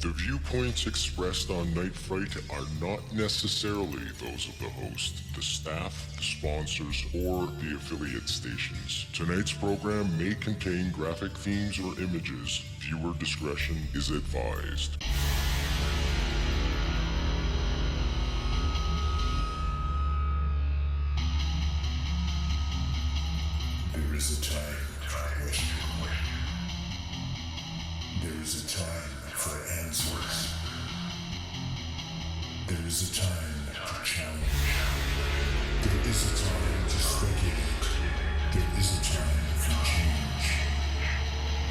The viewpoints expressed on Night Fright are not necessarily those of the host, the staff, the sponsors, or the affiliate stations. Tonight's program may contain graphic themes or images. Viewer discretion is advised. There is a time for question. There is a time for answers. There is a time to challenge. There is a time to speculate. There is a time for change.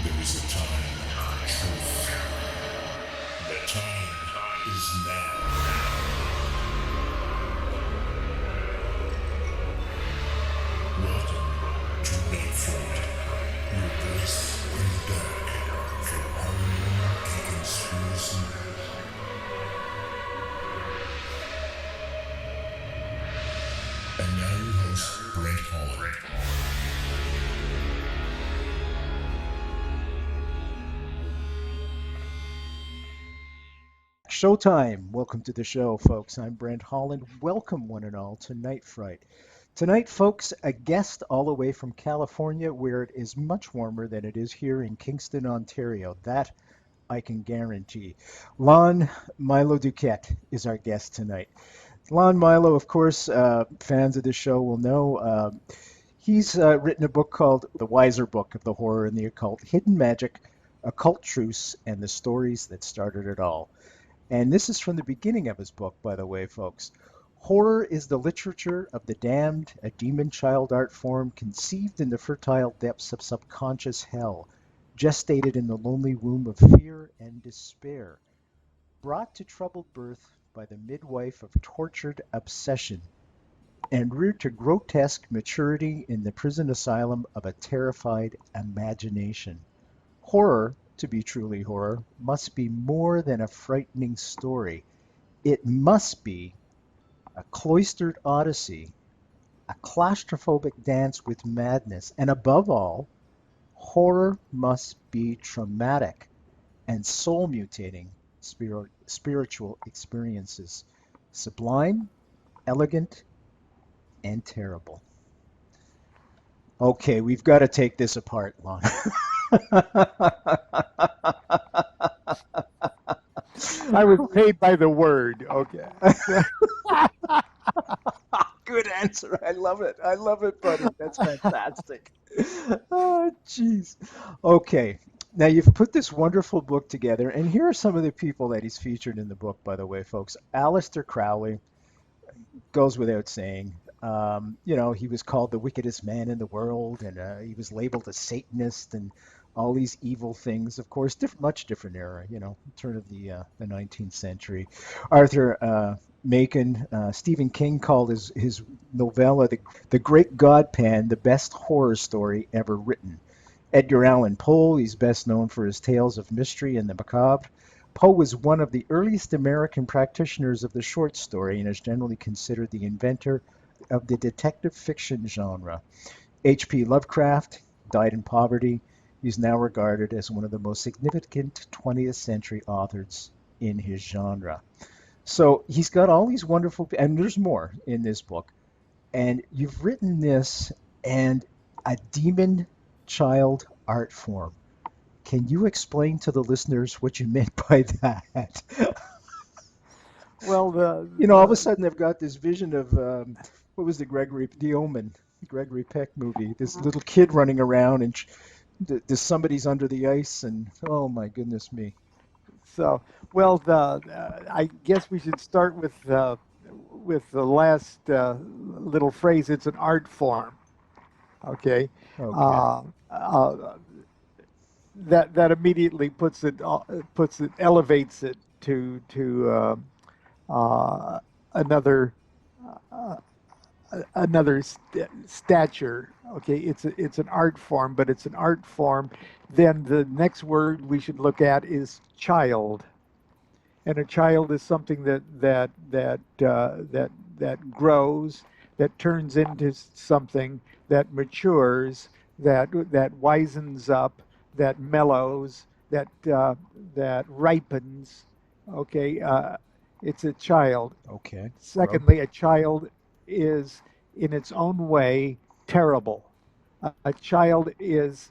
There is a time for truth. The time is now. Welcome to Night Fright, your voice in the dark for horror and conspiracy. And now your host, Brent Holland. Showtime. Welcome to the show, folks. I'm Brent Holland. Welcome, one and all, to Night Fright. Tonight, folks, a guest all the way from California, where it is much warmer than it is here in Kingston, Ontario. That I can guarantee. Lon Milo Duquette is our guest tonight. Lon Milo, of course, fans of the show will know. He's written a book called The Wiser Book of the Horror and the Occult, Hidden Magic, Occult Truths, and the Stories That Started It All. And this is from the beginning of his book, by the way, folks. Horror is the literature of the damned, a demon child art form conceived in the fertile depths of subconscious hell, gestated in the lonely womb of fear and despair, brought to troubled birth by the midwife of tortured obsession, and reared to grotesque maturity in the prison asylum of a terrified imagination. Horror, to be truly horror, must be more than a frightening story. It must be a cloistered odyssey, a claustrophobic dance with madness, and above all, horror must be traumatic and soul-mutating spiritual experiences, sublime, elegant, and terrible. Okay, we've got to take this apart, Lon. I was paid by the word. Okay. Good answer. I love it. I love it, buddy. That's fantastic. Oh, jeez. Okay. Now, you've put this wonderful book together, and here are some of the people that he's featured in the book, by the way, folks. Aleister Crowley goes without saying. He was called the wickedest man in the world, and he was labeled a Satanist and all these evil things. Of course, much different era, turn of the 19th century. Arthur Machen, Stephen King called his novella, The Great Godpan, the best horror story ever written. Edgar Allan Poe, he's best known for his tales of mystery and the macabre. Poe was one of the earliest American practitioners of the short story and is generally considered the inventor of the detective fiction genre. H.P. Lovecraft died in poverty. He's now regarded as one of the most significant 20th century authors in his genre. So he's got all these wonderful, and there's more in this book. And you've written this and a demon child art form. Can you explain to the listeners what you meant by that? Well, all of a sudden I've got this vision of, what was the Omen, Gregory Peck movie, this little kid running around and there's somebody's under the ice and, oh my goodness me. So, well, I guess we should start with the last little phrase. It's an art form. Okay. That immediately elevates it to another stature. Okay, it's an art form, but it's an art form. Then the next word we should look at is child, and a child is something that grows, that turns into something, that matures, that wisens up, that mellows, that ripens. Okay, it's a child. Okay. Growth. Secondly, a child is in its own way terrible. A child is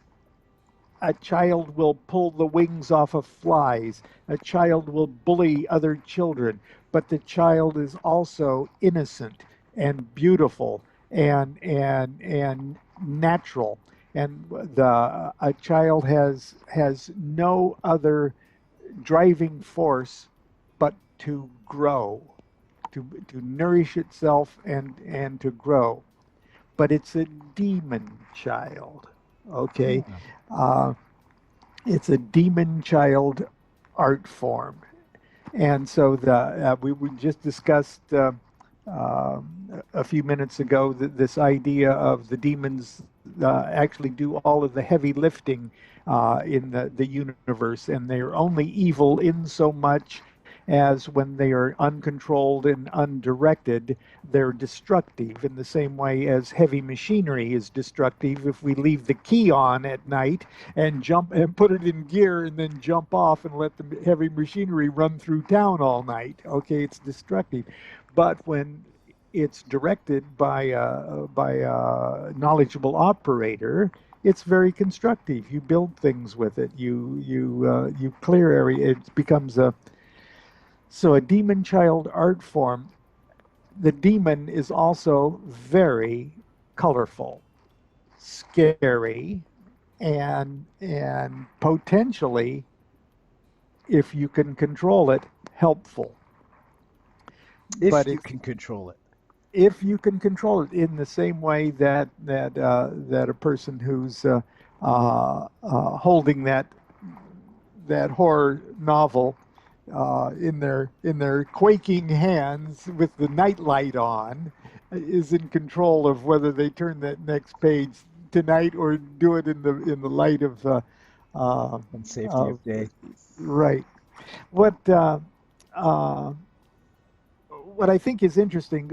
a child will pull the wings off of flies. A child will bully other children, but the child is also innocent and beautiful and natural. And a child has no other driving force but to grow, to nourish itself and to grow. But it's a demon child. Okay. Uh, it's a demon child art form. And so we just discussed a few minutes ago this idea of the demons actually do all of the heavy lifting in the universe, and they're only evil in so much as when they are uncontrolled and undirected, they're destructive in the same way as heavy machinery is destructive. If we leave the key on at night and jump and put it in gear and then jump off and let the heavy machinery run through town all night, okay, it's destructive. But when it's directed by a knowledgeable operator, it's very constructive. You build things with it. You clear area. It becomes a demon child art form. The demon is also very colorful, scary, and potentially, if you can control it, helpful. If you can control it. If you can control it in the same way that a person who's holding that horror novel in their quaking hands with the nightlight on is in control of whether they turn that next page tonight or do it in the light of And safety of day. Right. What I think is interesting,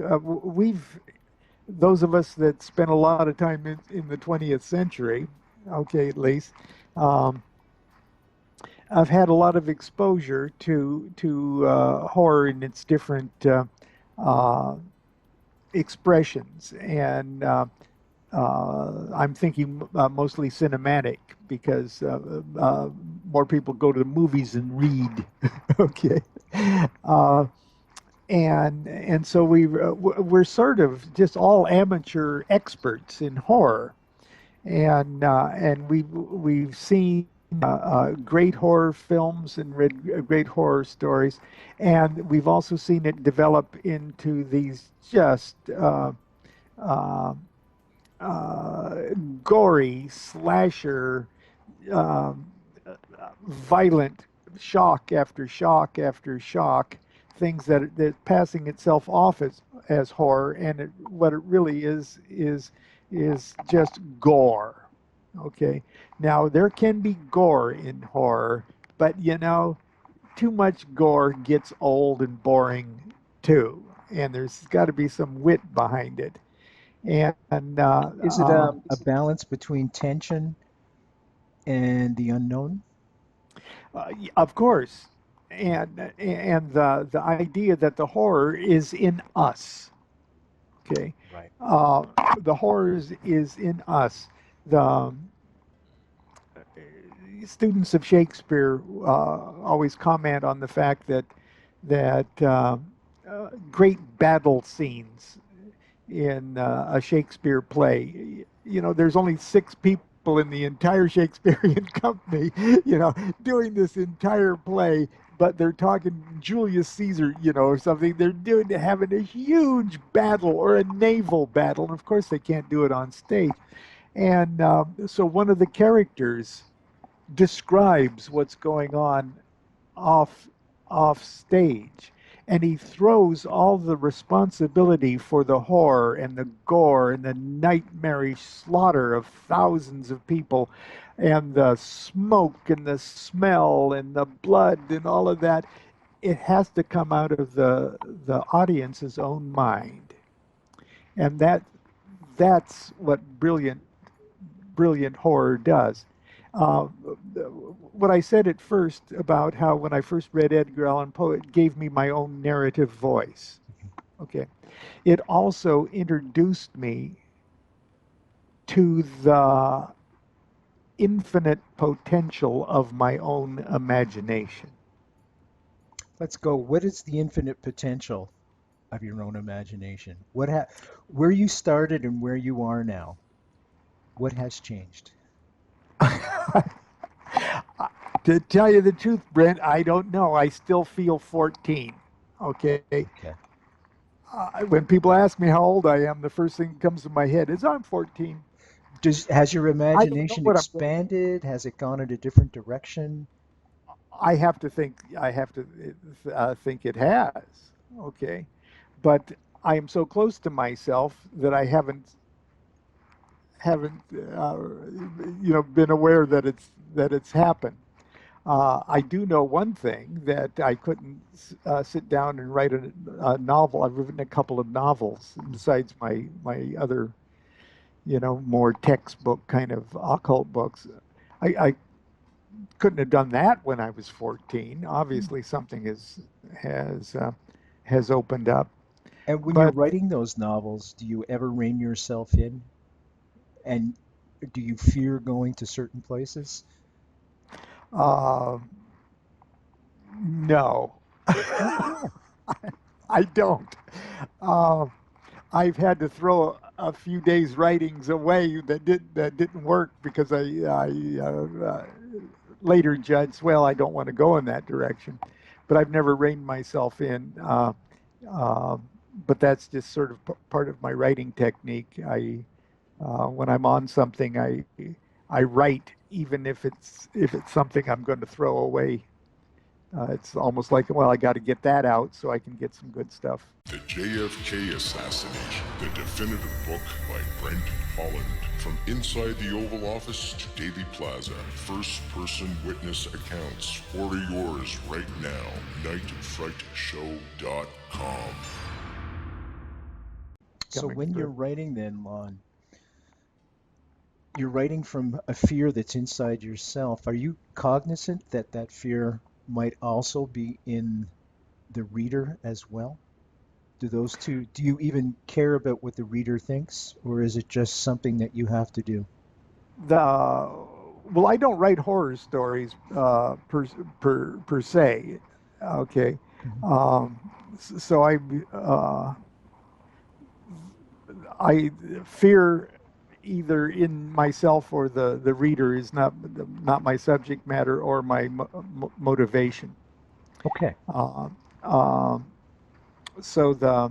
those of us that spent a lot of time in the 20th century, okay, at least, I've had a lot of exposure to horror in its different expressions, and I'm thinking mostly cinematic because more people go to the movies and read. Okay. And so we're sort of just all amateur experts in horror, and we've seen great horror films and read great horror stories, and we've also seen it develop into these just gory slasher, violent shock after shock after shock. Things that passing itself off as horror, and what it really is just gore. Okay, now there can be gore in horror, but too much gore gets old and boring too, and there's got to be some wit behind it. And is it a balance between tension and the unknown? Of course. And the idea that the horror is in us, okay? Right. The horror is in us. The students of Shakespeare always comment on the fact that great battle scenes in a Shakespeare play, there's only 6 people in the entire Shakespearean company, doing this entire play. But they're talking Julius Caesar, or something. They're having a huge battle or a naval battle. And of course, they can't do it on stage. And so one of the characters describes what's going on off stage. And he throws all the responsibility for the horror and the gore and the nightmarish slaughter of thousands of people and the smoke and the smell and the blood and all of that. It has to come out of the audience's own mind. And that's what brilliant horror does. Uh, what I said at first about how when I first read Edgar Allan Poe, it gave me my own narrative voice. Okay. It also introduced me to the infinite potential of my own imagination. Let's go. What is the infinite potential of your own imagination? Where you started and where you are now? What has changed? To tell you the truth, Brent, I don't know. I still feel 14. Okay. Okay. When people ask me how old I am, the first thing that comes to my head is I'm 14. Has your I don't know imagination what I'm going. expanded? Has it gone in a different direction? I have to think. I have to think it has. Okay, but I am so close to myself that I haven't been aware that it's happened. I do know one thing, that I couldn't sit down and write a novel. I've written a couple of novels besides my other, more textbook kind of occult books. I couldn't have done that when I was 14. Obviously, something has opened up. And when you're But writing those novels, do you ever rein yourself in? And do you fear going to certain places? uh, no, Okay. I don't. Uh, I've had to throw a few days' writings away that didn't work because I later judged, well, I don't want to go in that direction. But I've never reined myself in. Uh, but that's just sort of part of my writing technique. When I'm on something, I write even if it's something I'm going to throw away. It's almost like, well, I got to get that out so I can get some good stuff. The JFK Assassination, the definitive book by Brent Holland. From inside the Oval Office to Daily Plaza, first-person witness accounts. Order yours right now. nightfrightshow.com. So Coming when through. you're writing then, Lon, you're writing from a fear that's inside yourself. Are you cognizant that that fear might also be in the reader as well? Do you even care about what the reader thinks, or is it just something that you have to do? the Well, I don't write horror stories per se. Okay, Mhm. um, so I fear either in myself or the reader is not my subject matter or my motivation. Okay. Uh, um, so the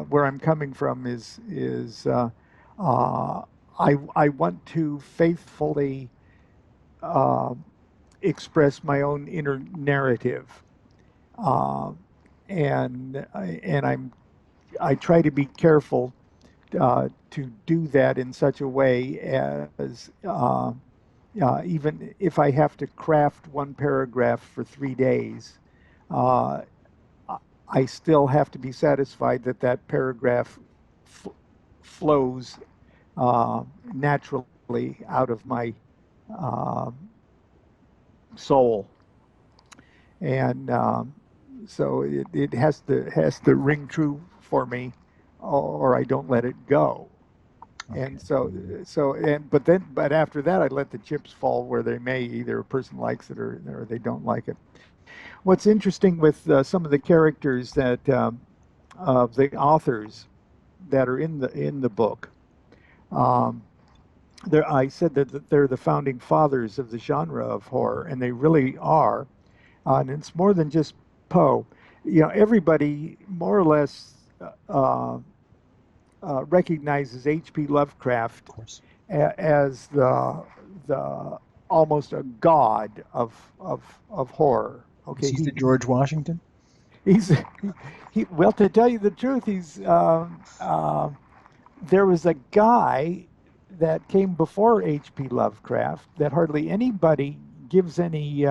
where I'm coming from is uh, I want to faithfully uh, express my own inner narrative, uh, and I try to be careful to do that in such a way as even if I have to craft one paragraph for 3 days, uh, I still have to be satisfied that that paragraph flows naturally out of my uh, soul, and so it has to ring true for me, or I don't let it go. And Okay. but after that, I let the chips fall where they may. Either a person likes it or they don't like it. What's interesting with some of the characters that of the authors that are in the book, um, I said that they're the founding fathers of the genre of horror, and they really are. And it's more than just Poe. Everybody more or less uh, recognizes H.P. Of Lovecraft course. as the almost a god of horror. Is Okay, he the George Washington? he's well, to tell you the truth, he's there was a guy that came before H.P. Lovecraft that hardly anybody gives any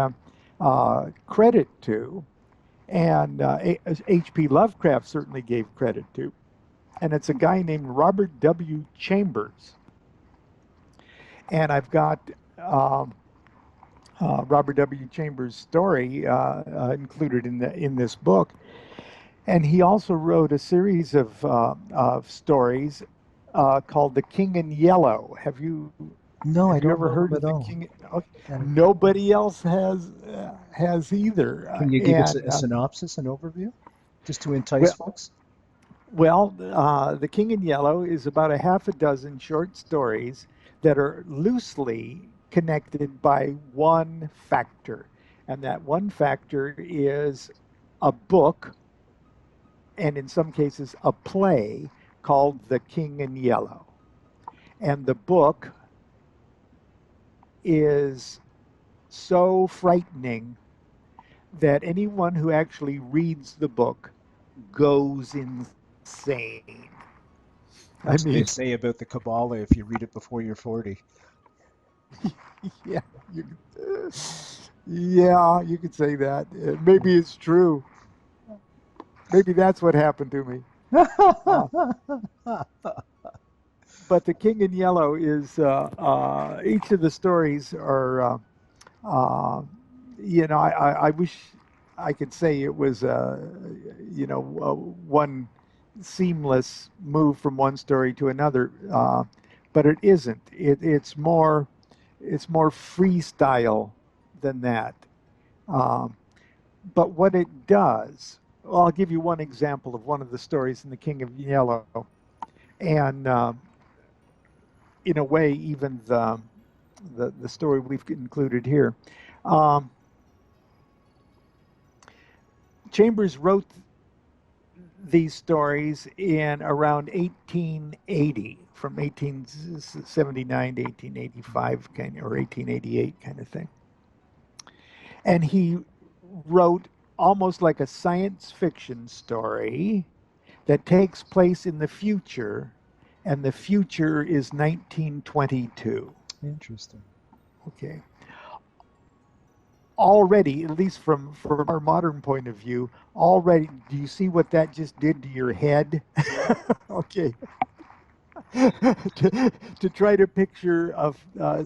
credit to, and H.P. Lovecraft certainly gave credit to, and it's a guy named Robert W. Chambers. And I've got Robert W. Chambers' story included in this book. And he also wrote a series of stories called The King in Yellow. No, I Have you don't ever know them heard at of The all. King? Okay. And Nobody else has either. can you give us a synopsis, an overview, just to entice Well, folks? The King in Yellow is about a half a dozen short stories that are loosely connected by one factor, and that one factor is a book, and in some cases a play called The King in Yellow. And the book is so frightening that anyone who actually reads the book goes insane. That's what they mean, say about the Kabbalah if you read it before you're 40. yeah, you, yeah, you could say that. Maybe it's true. Maybe that's what happened to me. But The King in Yellow is each of the stories are, I wish I could say it was, one seamless move from one story to another, but it isn't. It's more freestyle than that. But what it does, well, I'll give you one example of one of the stories in The King of Yellow, and in a way, even the story we've included here. Chambers wrote these stories in around 1880, from 1879 to 1885, or 1888 kind of thing. And he wrote almost like a science fiction story that takes place in the future, and the future is 1922. Interesting. Okay. Already, at least from our modern point of view, already, do you see what that just did to your head? Okay. to try to picture a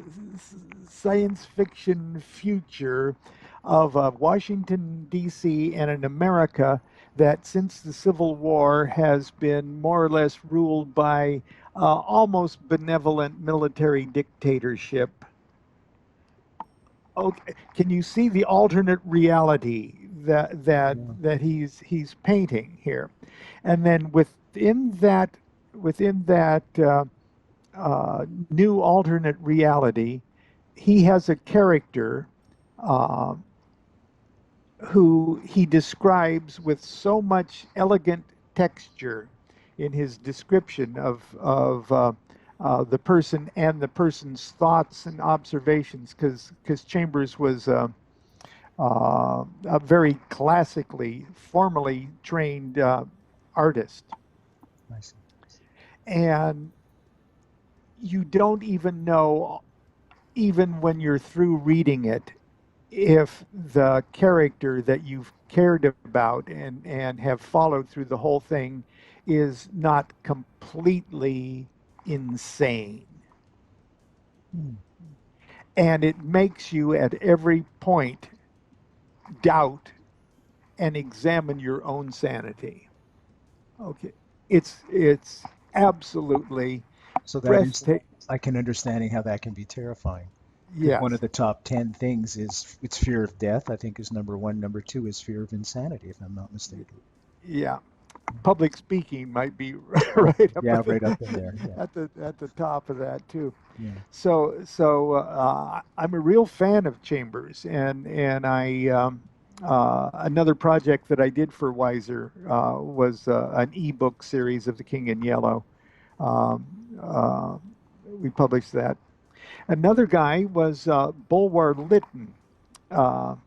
science fiction future of Washington, D.C. and an America that since the Civil War has been more or less ruled by almost benevolent military dictatorship. Okay, can you see the alternate reality that he's painting here? And then within that new alternate reality, he has a character who he describes with so much elegant texture in his description of the person and the person's thoughts and observations, because Chambers was a very classically, formally trained artist. I see. And you don't even know, even when you're through reading it, if the character that you've cared about and have followed through the whole thing is not completely insane. And it makes you at every point doubt and examine your own sanity. Okay, it's absolutely So that is, breathtaking. I can understanding how that can be terrifying. Yes. One of the top 10 things is it's fear of death, I think, is number one. Number two is fear of insanity, if I'm not mistaken. Yeah. Public speaking might be right up, right up in there. Yeah. at the top of that too. Yeah. So I'm a real fan of Chambers, and I another project that I did for Weiser was an ebook series of The King in Yellow. We published that. Another guy was Bulwer Lytton, and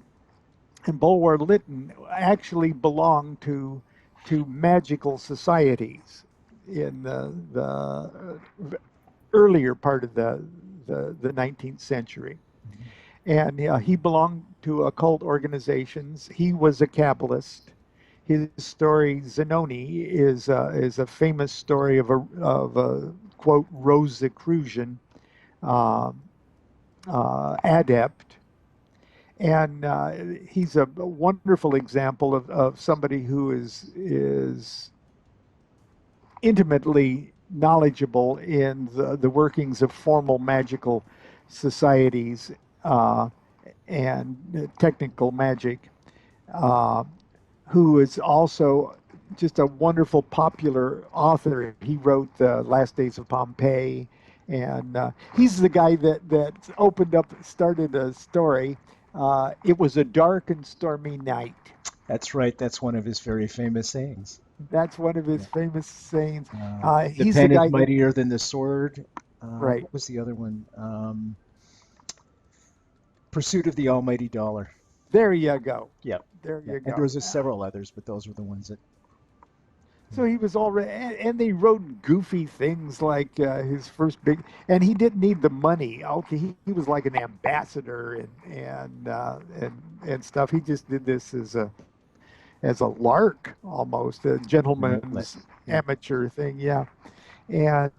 Bulwer Lytton actually belonged to magical societies in the earlier part of the 19th century. And he belonged to occult organizations. He was a Kabbalist. His story, Zanoni, is a famous story of a quote, Rosicrucian adept. And he's a wonderful example of somebody who is intimately knowledgeable in the workings of formal magical societies and technical magic, uh, who is also just a wonderful popular author. He wrote The Last Days of Pompeii, and he's the guy that started a story. It was a dark and stormy night. That's right. That's one of his very famous sayings. That's one of his famous sayings. The He's the pen is guy that, mightier than the sword. right. What was the other one? Pursuit of the Almighty Dollar. There you go. Yeah. There Yeah. you And go. there was several others, but those were the ones that. So he was already, and they wrote goofy things like his first big, and he didn't need the money. Okay, he was like an ambassador and stuff. He just did this as a lark almost, a gentleman's amateur thing. Yeah, and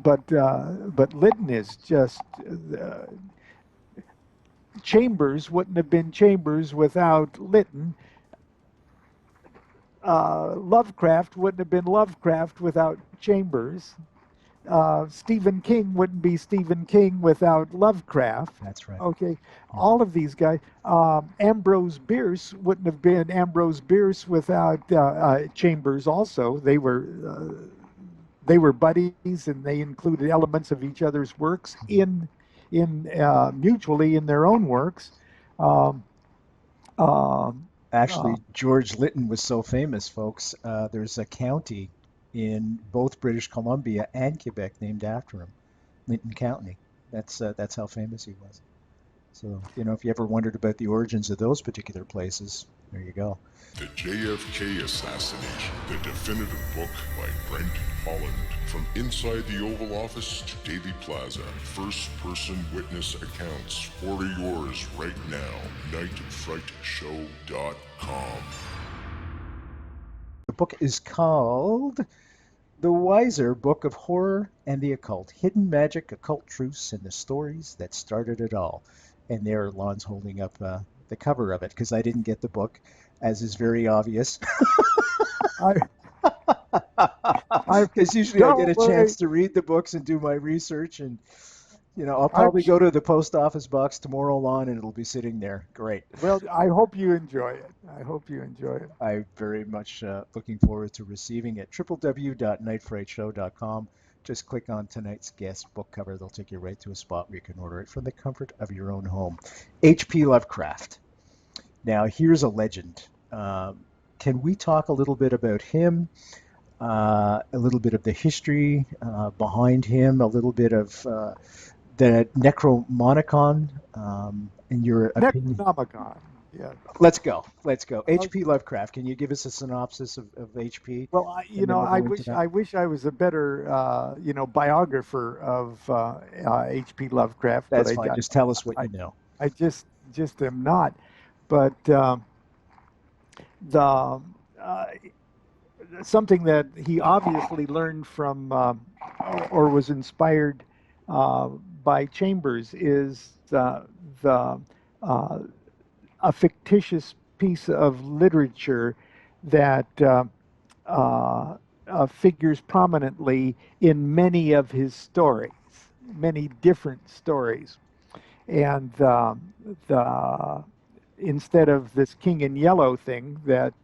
but Lytton is just. Chambers wouldn't have been Chambers without Lytton. Lovecraft wouldn't have been Lovecraft without Chambers. Stephen King wouldn't be Stephen King without Lovecraft. That's right. Okay, all of these guys. Ambrose Bierce wouldn't have been Ambrose Bierce without Chambers. Also, they were buddies, and they included elements of each other's works in mutually in their own works. Actually, George Lytton was so famous, folks. There's a county in both British Columbia and Quebec named after him, Lytton County. That's how famous he was. So, if you ever wondered about the origins of those particular places, there you go. The JFK Assassination, the definitive book by Brent Holland. From inside the Oval Office to Daily Plaza, first-person witness accounts. Order yours right now. nightfrightshow.com. The book is called The Wiser Book of Horror and the Occult, Hidden Magic, Occult Truths, and the Stories That Started It All. And there, Lon's holding up the cover of it, because I didn't get the book, as is very obvious. Because usually I get a chance to read the books and do my research, and I'll probably go to the post office box tomorrow, Lon, and it'll be sitting there. Great. Well, I hope you enjoy it. I'm very much looking forward to receiving it. www.nightfrightshow.com. Just click on tonight's guest book cover. They'll take you right to a spot where you can order it from the comfort of your own home. H.P. Lovecraft. Now, here's a legend. Can we talk a little bit about him? A little bit of the history behind him, a little bit of the Necronomicon, in your opinion. Necronomicon, yeah. Let's go. H.P. Lovecraft. Can you give us a synopsis of H.P.? Well, I wish I was a better, biographer of H.P. Lovecraft. That's fine. Just tell us what you know. I just am not. But something that he obviously learned from or was inspired by Chambers is a fictitious piece of literature that figures prominently in many of his stories, many different stories. And instead of this King in Yellow thing that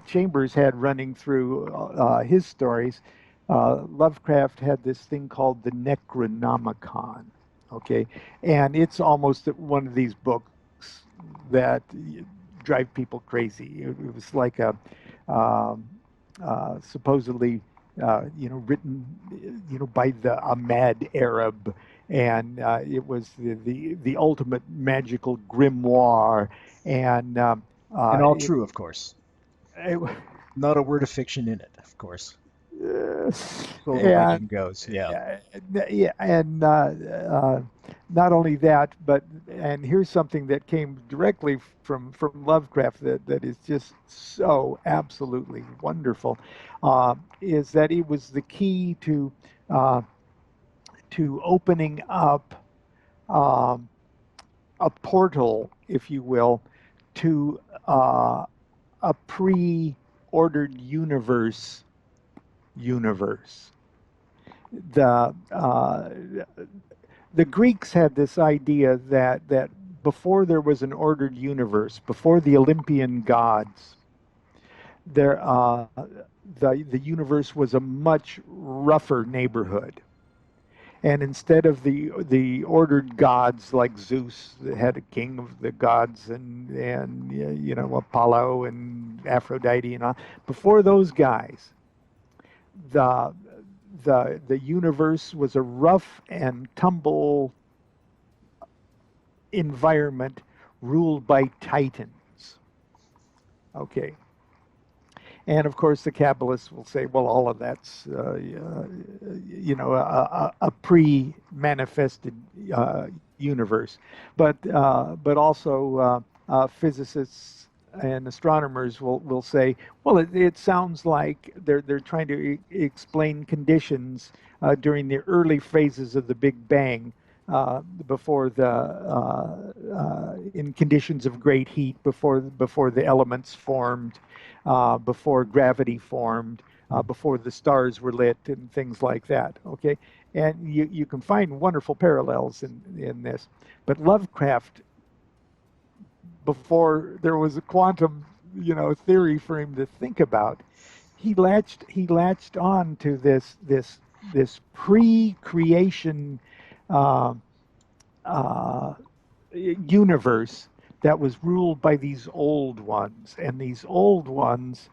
Chambers had running through his stories, Lovecraft had this thing called the Necronomicon. Okay, and it's almost one of these books that drive people crazy. It was like a supposedly written by a mad Arab, and it was the ultimate magical grimoire, and all true, of course. Not a word of fiction in it, of course. So the legend goes, yeah. And not only that, but here's something that came directly from Lovecraft that is just so absolutely wonderful, is that it was the key to opening up a portal, if you will, to a pre-ordered universe. The Greeks had this idea that before there was an ordered universe, before the Olympian gods, there the universe was a much rougher neighborhood. And instead of the ordered gods like Zeus, that had a king of the gods, and you know, Apollo and Aphrodite and all, before those guys, the universe was a rough and tumble environment ruled by titans. Okay. And of course, the Kabbalists will say, well, all of that's, you know, a pre-manifested universe. But also physicists and astronomers will say, well, it sounds like they're trying to explain conditions during the early phases of the Big Bang, before in conditions of great heat, before the elements formed. Before gravity formed, before the stars were lit, and things like that. Okay, and you can find wonderful parallels in this. But Lovecraft, before there was a quantum, you know, theory for him to think about, he latched on to this pre-creation universe that was ruled by these old ones, and these old ones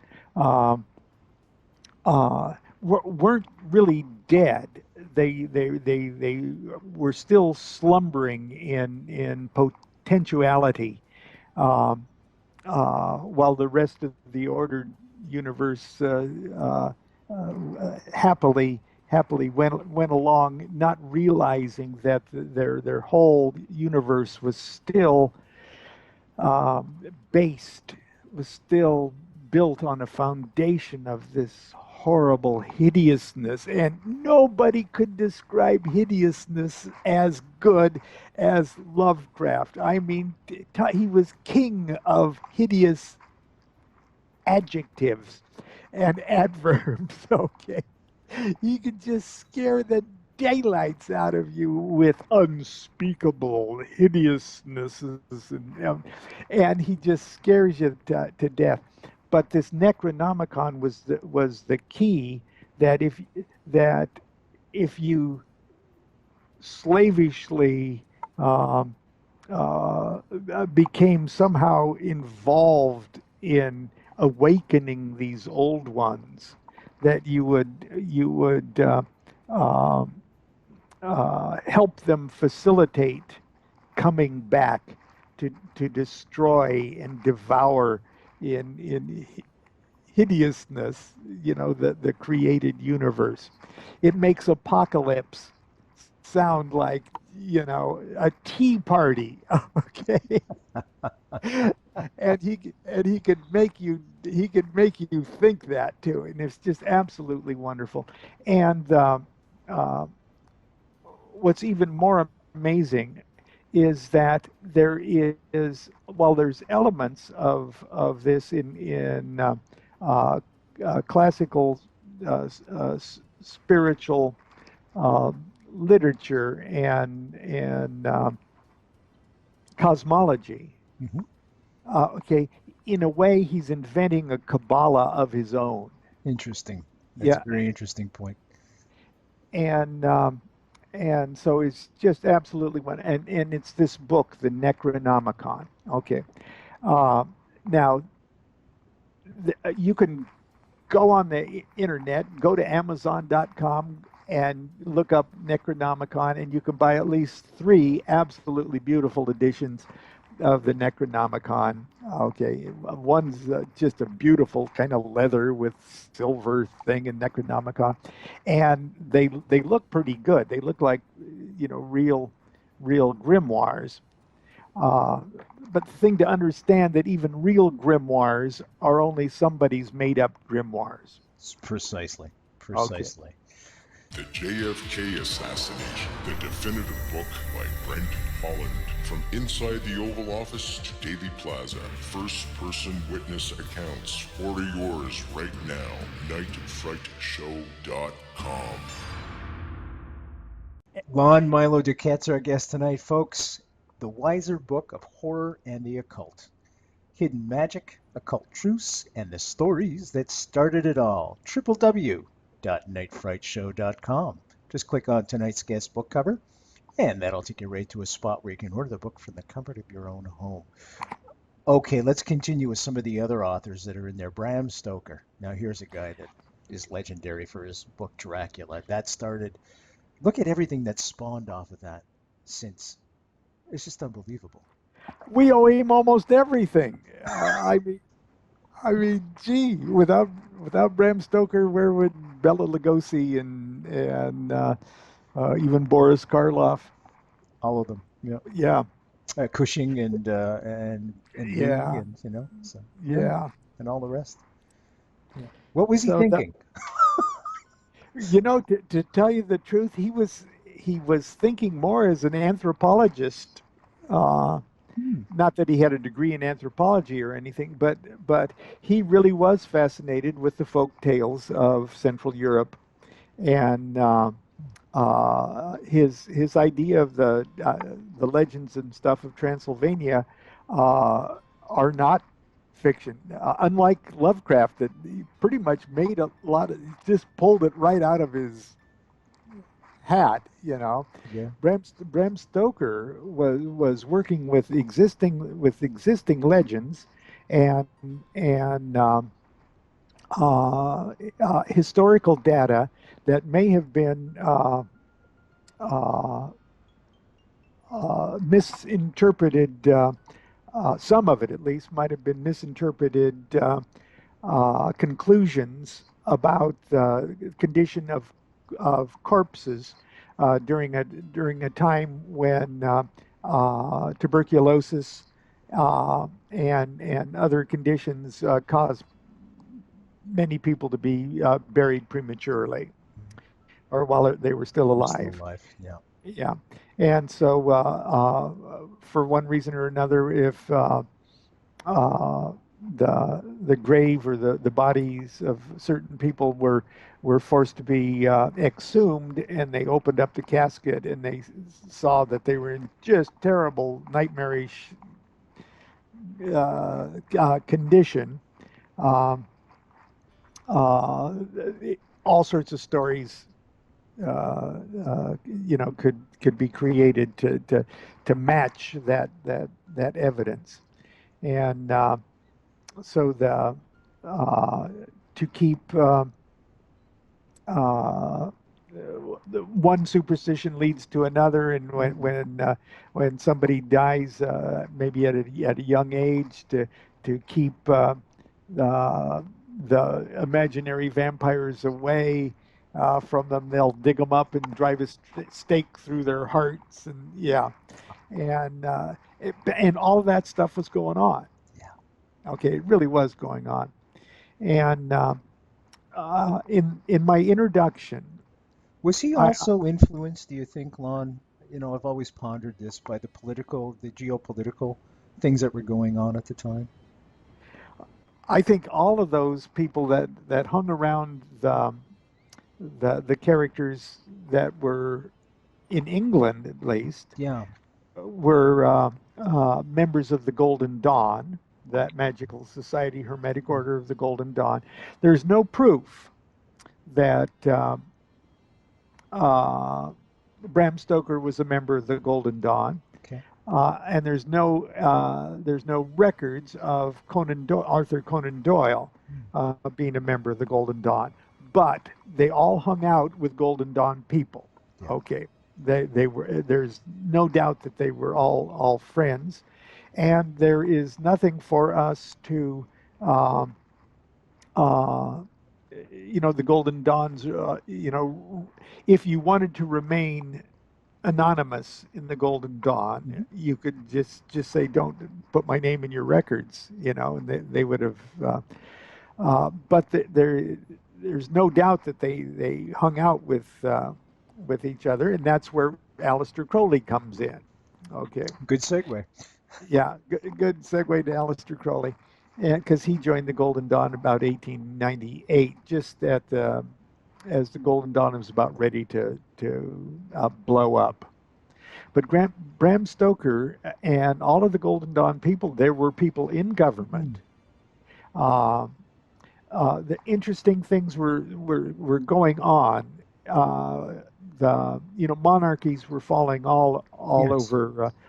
weren't really dead. They were still slumbering in potentiality, while the rest of the ordered universe happily went along, not realizing that their whole universe was still was still built on a foundation of this horrible hideousness, and nobody could describe hideousness as good as Lovecraft. I mean, he was king of hideous adjectives and adverbs. Okay, he could just scare the daylights out of you with unspeakable hideousnesses, and he just scares you to death. But this Necronomicon was the key, that if you slavishly became somehow involved in awakening these old ones, that you would help them facilitate coming back to destroy and devour in hideousness, you know, the created universe. It makes apocalypse sound like, you know, a tea party. Okay. and he could make you think that too, and it's just absolutely wonderful. And what's even more amazing is that there is, while there's elements of this in classical spiritual literature and cosmology. Mm-hmm. Okay, in a way, he's inventing a Kabbalah of his own. Interesting. That's a very interesting point. And so it's just absolutely one. And it's this book, the Necronomicon. Okay. Now, you can go on the internet, go to Amazon.com and look up Necronomicon, and you can buy at least 3 absolutely beautiful editions of the Necronomicon. Okay, one's just a beautiful kind of leather with silver thing in Necronomicon, and they look pretty good. They look like, you know, real grimoires. But the thing to understand, that even real grimoires are only somebody's made-up grimoires. Precisely. Okay. The JFK Assassination, the definitive book by Brent Holland. From inside the Oval Office to Daily Plaza, first-person witness accounts. Order yours right now. nightfrightshow.com. Lon Milo Duquette's our guest tonight, folks. The Wiser Book of Horror and the Occult. Hidden Magic, Occult Truths, and the Stories that Started It All. www.nightfrightshow.com. Just click on tonight's guest book cover, and that'll take you right to a spot where you can order the book from the comfort of your own home. Okay, let's continue with some of the other authors that are in there. Bram Stoker. Now, here's a guy that is legendary for his book Dracula. That started... Look at everything that's spawned off of that since. It's just unbelievable. We owe him almost everything. I mean, gee, without Bram Stoker, where would Bela Lugosi and even Boris Karloff? All of them. Yeah. Yeah. Cushing and Yeah. and so Yeah. and all the rest. Yeah. What was he So thinking? To tell you the truth, he was thinking more as an anthropologist. Not that he had a degree in anthropology or anything, but he really was fascinated with the folk tales of Central Europe, and his idea of the legends and stuff of Transylvania are not fiction. Unlike Lovecraft, that he pretty much made a lot of, just pulled it right out of his hat, Yeah. Bram Stoker was working with existing legends and historical data that may have been misinterpreted. Some of it, at least, might have been misinterpreted conclusions about the condition of corpses during a time when tuberculosis and other conditions caused many people to be buried prematurely, or while they were still alive. Yeah. Yeah, and so for one reason or another, if the grave or the bodies of certain people were forced to be exhumed, and they opened up the casket and they saw that they were in just terrible, nightmarish condition, all sorts of stories could be created to match that evidence, and so to keep one superstition leads to another, and when somebody dies, maybe at a young age, to keep the imaginary vampires away from them, they'll dig them up and drive a stake through their hearts, and all of that stuff was going on. Yeah. Okay, it really was going on, and in my introduction, Was he also influenced, do you think, Lon? I've always pondered this, by the geopolitical things that were going on at the time. I think all of those people that hung around the characters that were in England, at least, Yeah. were members of the Golden Dawn, that magical society, Hermetic Order of the Golden Dawn. There's no proof that Bram Stoker was a member of the Golden Dawn. Okay. And there's no records of Arthur Conan Doyle being a member of the Golden Dawn, but they all hung out with Golden Dawn people. Yeah. Okay, they were. There's no doubt that they were all friends, and there is nothing for us to, the Golden Dawns. If you wanted to remain anonymous in the Golden Dawn, you could just say, "Don't put my name in your records," and they would have. But there's no doubt that they hung out with each other, and that's where Aleister Crowley comes in. Okay. Good segue. Yeah, good segue to Aleister Crowley, and because he joined the Golden Dawn about 1898, just at the as the Golden Dawn was about ready to blow up. But Bram Stoker and all of the Golden Dawn people, there were people in Hmm. government. Uh, the interesting things were going on. Uh, the monarchies were falling Yes.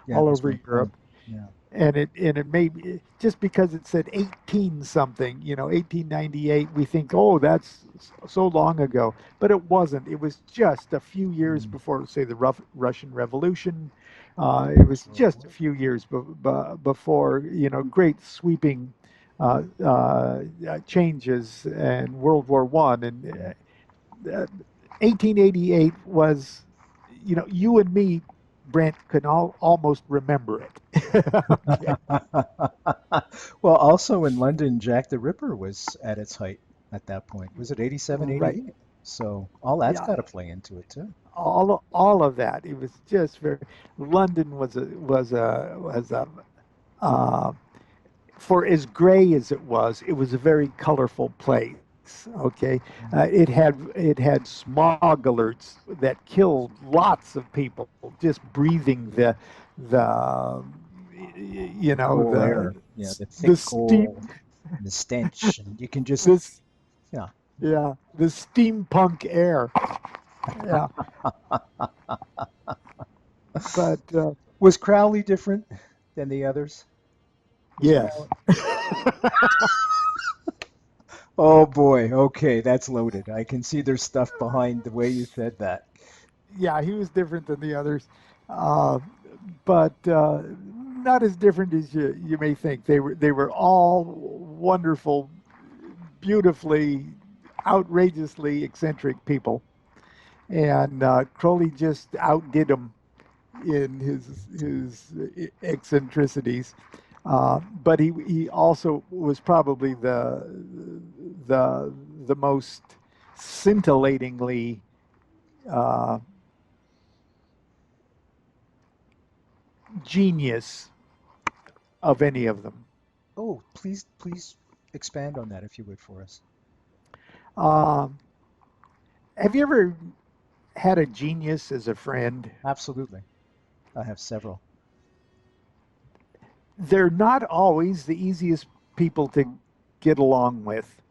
Yeah, all that was over my Europe, point. Yeah. and it may be just because it said 18 something, 1898, we think, oh, that's so long ago, but it wasn't. It was just a few years Mm. before, say, the Russian Revolution. It was First World just a War. few years before, great sweeping changes and World War One, and 1888 was, you and me, Brent, can almost remember it. Okay. Well, also in London, Jack the Ripper was at its height at that point. Was it 87, Right. 88? So all that's Yeah. got to play into it too. All of that. It was just very. London was a uh, for as gray as it was a very colorful place. Okay, Mm. it had smog alerts that killed lots of people just breathing the The coal the air, yeah, the thick the steam coal, the stench, and you can just, this yeah. yeah the steampunk air. Yeah, but Was Crowley different than the others? Was yes. Crowley? Oh boy, okay, that's loaded. I can see there's stuff behind the way you said that. Yeah, he was different than the others, uh, but not as different as you may think. They were all wonderful, beautifully, outrageously eccentric people, and Crowley just outdid them in his eccentricities. But he also was probably the the most scintillatingly uh, genius of any of them. Oh, please expand on that if you would for us. Um, have you ever had a genius as a friend? Absolutely. I have several. They're not always the easiest people to get along with.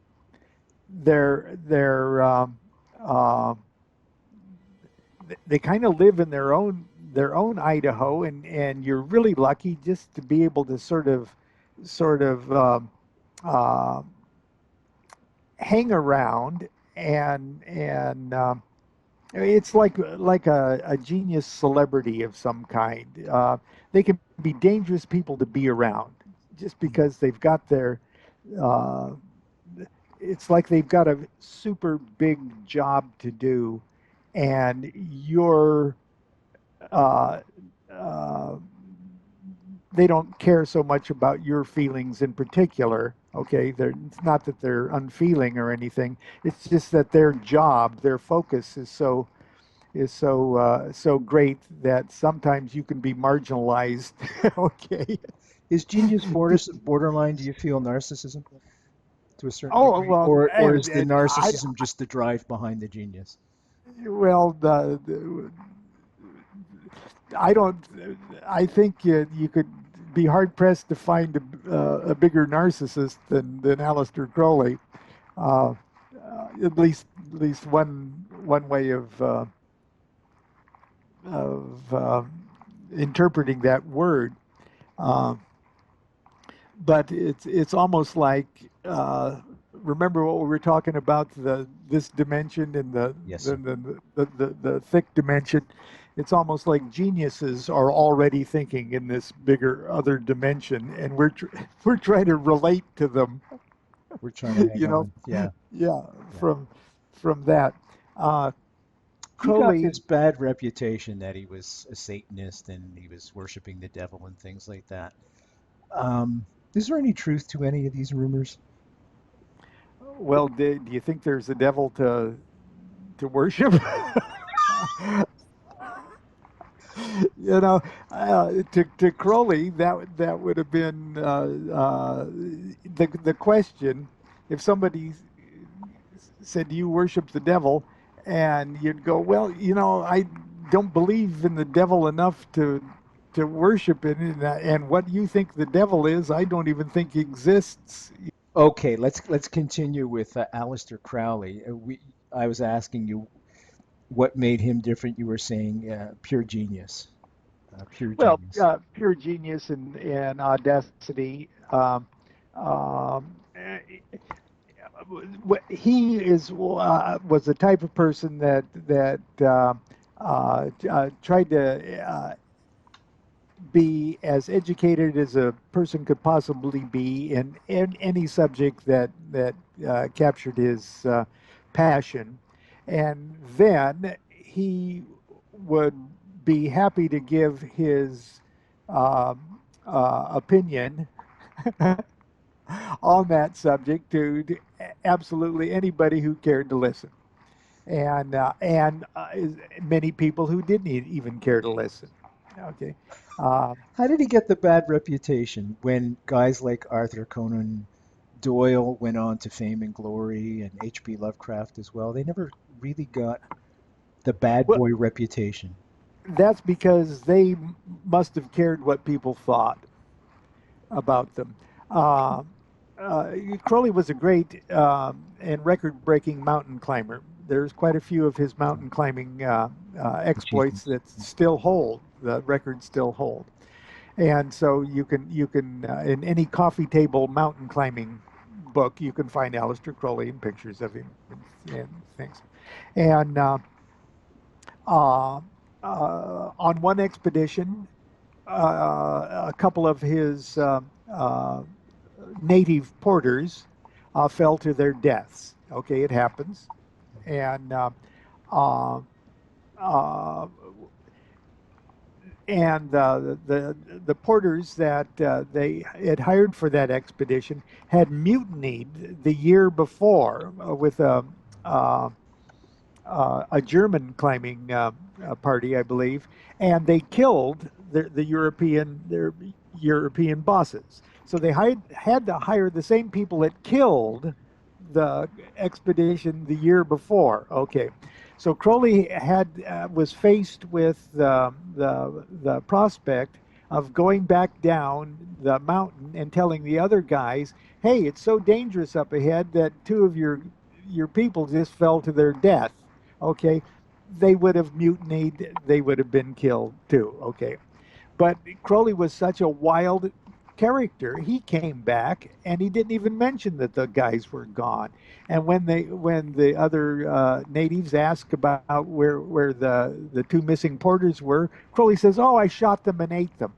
They're uh, they kind of live in their own Idaho, and you're really lucky just to be able to sort of uh, hang around and it's like a genius celebrity of some kind. They can be dangerous people to be around just Mm. because they've got their. Uh, it's like they've got a super big job to do, and you're. Uh, uh, they don't care so much about your feelings in particular. Okay, it's not that they're unfeeling or anything. It's just that their job, their focus is so great that sometimes you can be marginalized. Okay. Is genius borderline, do you feel, narcissism to a certain Oh degree? well, Or is the I narcissism just the drive behind the genius? well the I don't. I think you could be hard pressed to find a bigger narcissist than Aleister Crowley. Uh, at least one way of interpreting that word. Uh, but it's almost like remember what we were talking about, this dimension and Yes, the sir. the thick dimension. It's almost like geniuses are already thinking in this bigger other dimension, and we're trying to relate to them. We're trying to hang you know on. Yeah, yeah, yeah. from that. uh He got Crowley. this bad reputation that he was a Satanist and he was worshiping the devil and things like that. Is there any truth to any of these rumors? Well, do you think there's a devil to worship? You know, to Crowley, that would have been the question. If somebody said, "Do you worship the devil?" and you'd go, "Well, I don't believe in the devil enough to worship it, and what you think the devil is, I don't even think exists." Okay, let's continue with Aleister Crowley. I was asking you what made him different. You were saying pure genius, pure Well, genius. pure genius and audacity. Eh, he was the type of person that tried to be as educated as a person could possibly be in any subject that captured his passion, and then he would be happy to give his opinion on that subject to absolutely anybody who cared to listen, and many people who didn't even care to listen. Okay. Uh, How did he get the bad reputation when guys like Arthur Conan Doyle went on to fame and glory, and H.P. Lovecraft as well? They never really got the bad well, boy reputation. that's because they must have cared what people thought about them. Uh, Crowley was a great and record-breaking mountain climber. There's quite a few of his mountain climbing exploits Achievements. that still hold. The records still hold, and so you can in any coffee table mountain climbing book you can find Aleister Crowley and pictures of him and things. And uh, on one expedition, a couple of his native porters fell to their deaths. Okay, it happens, and uh, uh, the porters that they had hired for that expedition had mutinied the year before with a German climbing party, I believe, and they killed their European bosses. So they had to hire the same people that killed the expedition the year before. Okay, so Crowley was faced with the prospect of going back down the mountain and telling the other guys, "Hey, it's so dangerous up ahead that two of your people just fell to their death." Okay, they would have mutinied. They would have been killed too. Okay, but Crowley was such a wild character. He came back and he didn't even mention that the guys were gone. And when the other natives asked about where the two missing porters were, Crowley says, "Oh, I shot them and ate them."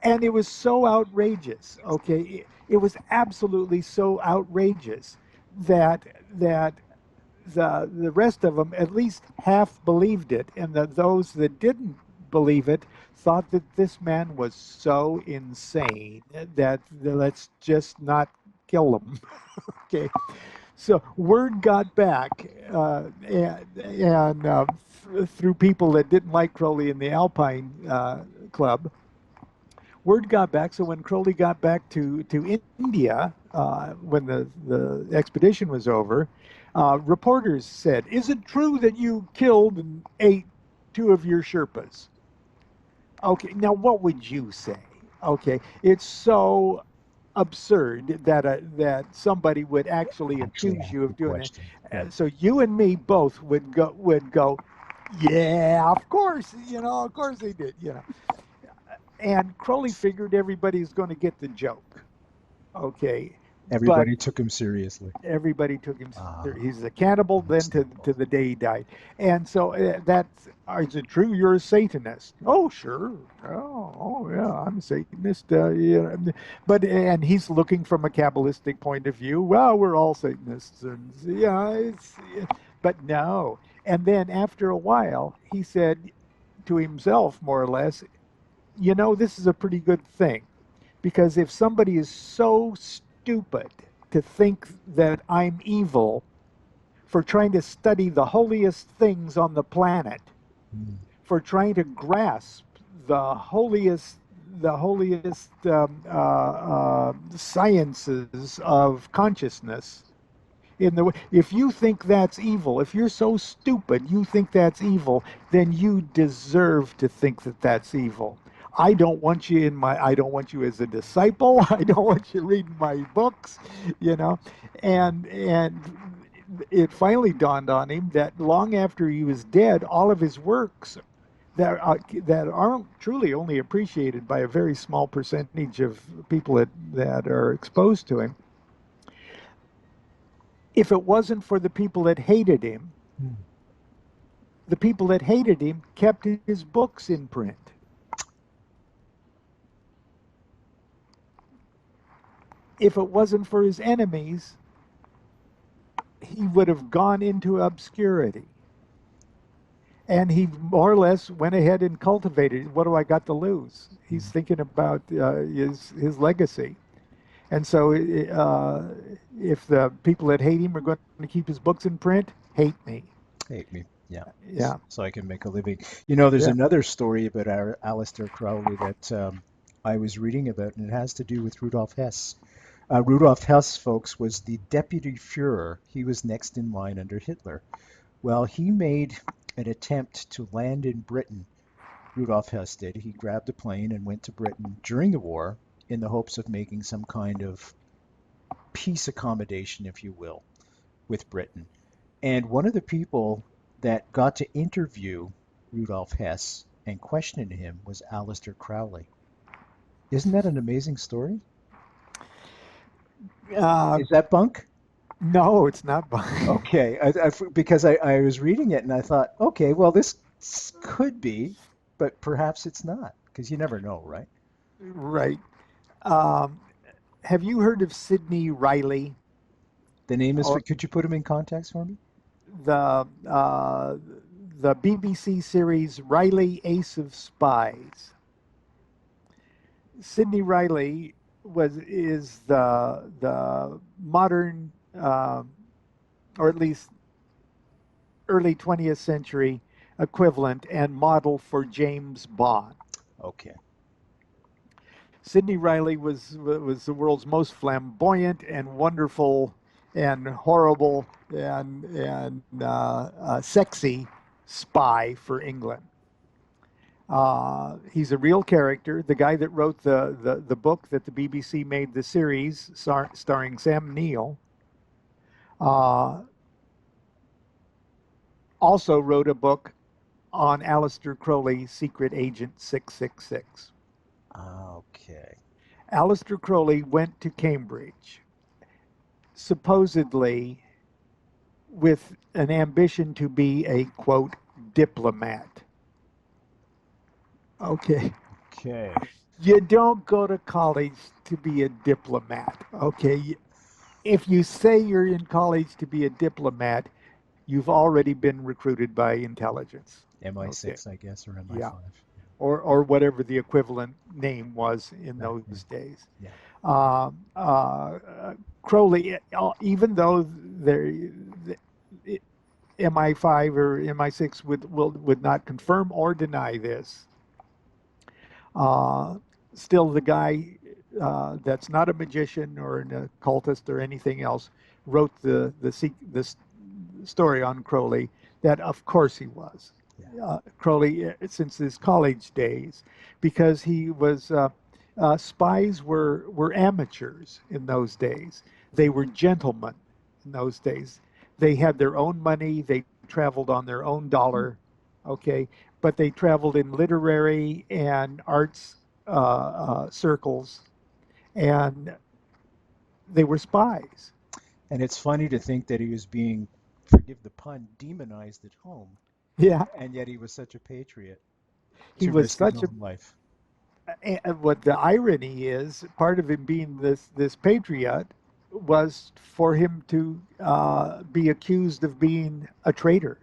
And it was so outrageous. Okay, it was absolutely so outrageous that the rest of them at least half believed it, and those that didn't believe it thought that this man was so insane that let's just not kill him. Okay, so word got back, and through people that didn't like Crowley in the Alpine Club, word got back. So when Crowley got back to India, when the expedition was over, reporters said, "Is it true that you killed and ate two of your Sherpas?" Okay, now what would you say? Okay, it's so absurd that somebody would actually Actually accuse ask you the of doing it. question. Right. So you and me both would go, yeah, of course they did. And Crowley figured everybody's going to get the joke. Okay, but Everybody took him seriously. everybody took him Ah, serious. He's a cannibal then to understandable. the day he died. And so is it true you're a Satanist? Oh, sure. Oh yeah, I'm a Satanist. Yeah. And he's looking from a Kabbalistic point of view. Well, we're all Satanists. And yeah, but no. And then after a while, he said to himself, more or less, this is a pretty good thing. Because if somebody is so stupid to think that I'm evil, for trying to study the holiest things on the planet, for trying to grasp the holiest sciences of consciousness. If you think that's evil, if you're so stupid you think that's evil, then you deserve to think that that's evil. I don't want you as a disciple. I don't want you reading my books, you know. And it finally dawned on him that long after he was dead, all of his works that aren't truly only appreciated by a very small percentage of people that are exposed to him. If it wasn't for the people that hated him, the people that hated him kept his books in print. If it wasn't for his enemies, he would have gone into obscurity. And he more or less went ahead and cultivated. What do I got to lose? He's thinking about his legacy. And so if the people that hate him are going to keep his books in print, hate me. Hate me, yeah. Yeah. So I can make a living. You know, there's another story about Aleister Crowley that I was reading about, and it has to do with Rudolf Hess. Rudolf Hess, folks, was the deputy Führer. He was next in line under Hitler. Well, he made an attempt to land in Britain. Rudolf Hess did. He grabbed a plane and went to Britain during the war in the hopes of making some kind of peace accommodation, if you will, with Britain. And one of the people that got to interview Rudolf Hess and question him was Aleister Crowley. Isn't that an amazing story? Is that bunk? No, it's not bunk. Okay, because I was reading it and I thought, okay, well, this could be, but perhaps it's not, because you never know, right? Right. Have you heard of Sidney Riley? The name is, could you put him in context for me? The BBC series Riley, Ace of Spies. Sidney Riley is the modern, or at least early 20th century equivalent and model for James Bond. Okay. Sidney Riley was the world's most flamboyant and wonderful and horrible and sexy spy for England. He's a real character. The guy that wrote the book that the BBC made the series starring Sam Neill also wrote a book on Aleister Crowley, Secret Agent 666. Okay. Aleister Crowley went to Cambridge, supposedly with an ambition to be a, quote, diplomat. Okay. Okay. You don't go to college to be a diplomat, okay? If you say you're in college to be a diplomat, you've already been recruited by intelligence. MI6, okay. I guess, or MI5. Yeah. Or whatever the equivalent name was in those days. Yeah. Crowley, even though MI5 or MI6 would not confirm or deny this, still the guy that's not a magician or an occultist or anything else wrote the story on Crowley that of course he was. Crowley since his college days, because he was spies were amateurs in those days. They were gentlemen in those days. They had their own money. They traveled on their own dollar, okay, but they traveled in literary and arts circles, and they were spies. And it's funny to think that he was being, forgive the pun, demonized at home. Yeah. And yet he was such a patriot. He was such a life. And what the irony is, part of him being this patriot was for him to be accused of being a traitor.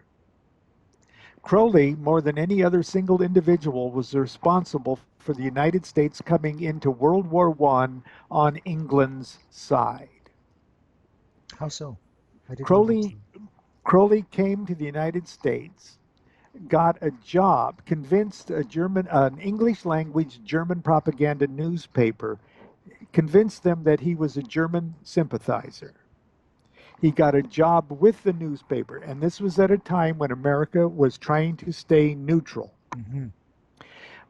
Crowley, more than any other single individual, was responsible for the United States coming into World War I on England's side. How so? Crowley Crowley came to the United States, got a job, convinced an English language German propaganda newspaper, convinced them that he was a German sympathizer. He got a job with the newspaper, and this was at a time when America was trying to stay neutral. Mm-hmm.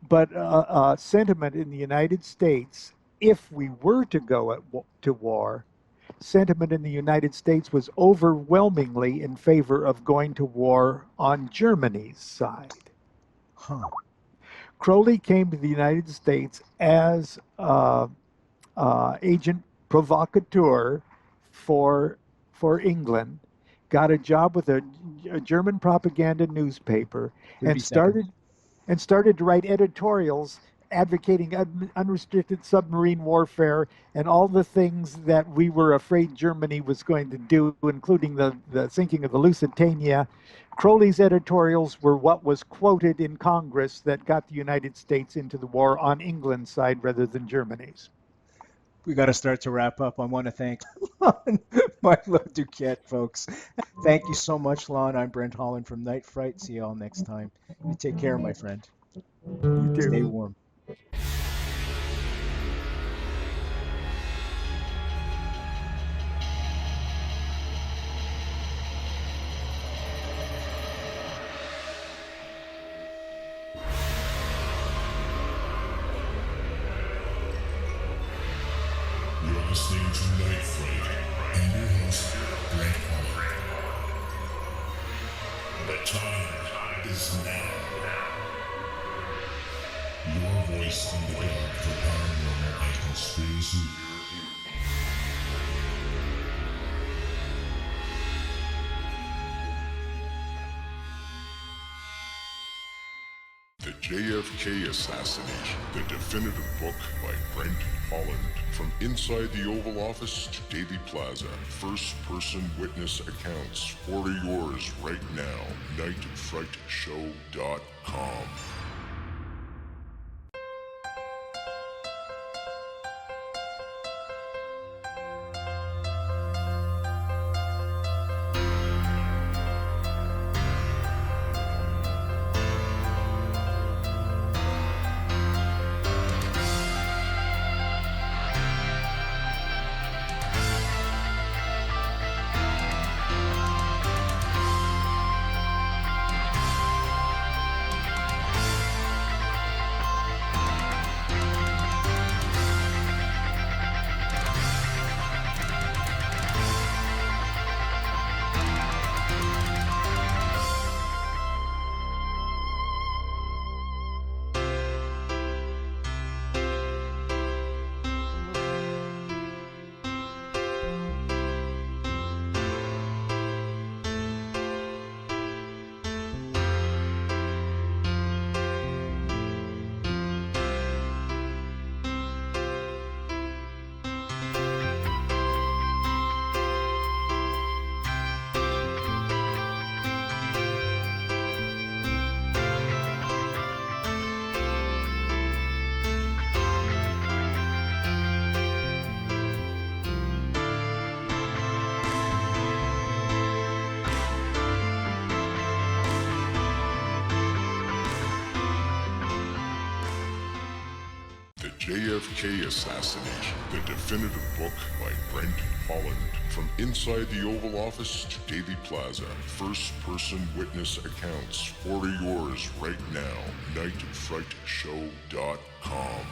But sentiment in the United States, if we were to go to war, sentiment in the United States was overwhelmingly in favor of going to war on Germany's side. Huh. Crowley came to the United States as agent provocateur for England, got a job with a German propaganda newspaper, and started to write editorials advocating unrestricted submarine warfare and all the things that we were afraid Germany was going to do, including the sinking of the Lusitania. Crowley's editorials were what was quoted in Congress that got the United States into the war on England's side rather than Germany's. We got to start to wrap up. I want to thank Lon Milo Duquette, folks. Thank you so much, Lon. I'm Brent Holland from Night Fright. See you all next time. You take care, my friend. You too. Stay warm. You're listening to Night Fright and your host, Brent Holland. The time is now. Your voice on the guard for paranormal and conspiracy. The JFK Assassination, the definitive book by Brent Holland. From inside the Oval Office to Daily Plaza, first-person witness accounts. Order yours right now. nightfrightshow.com. JFK Assassination, the definitive book by Brent Holland. From inside the Oval Office to Daily Plaza, first-person witness accounts. Order yours right now. nightfrightshow.com.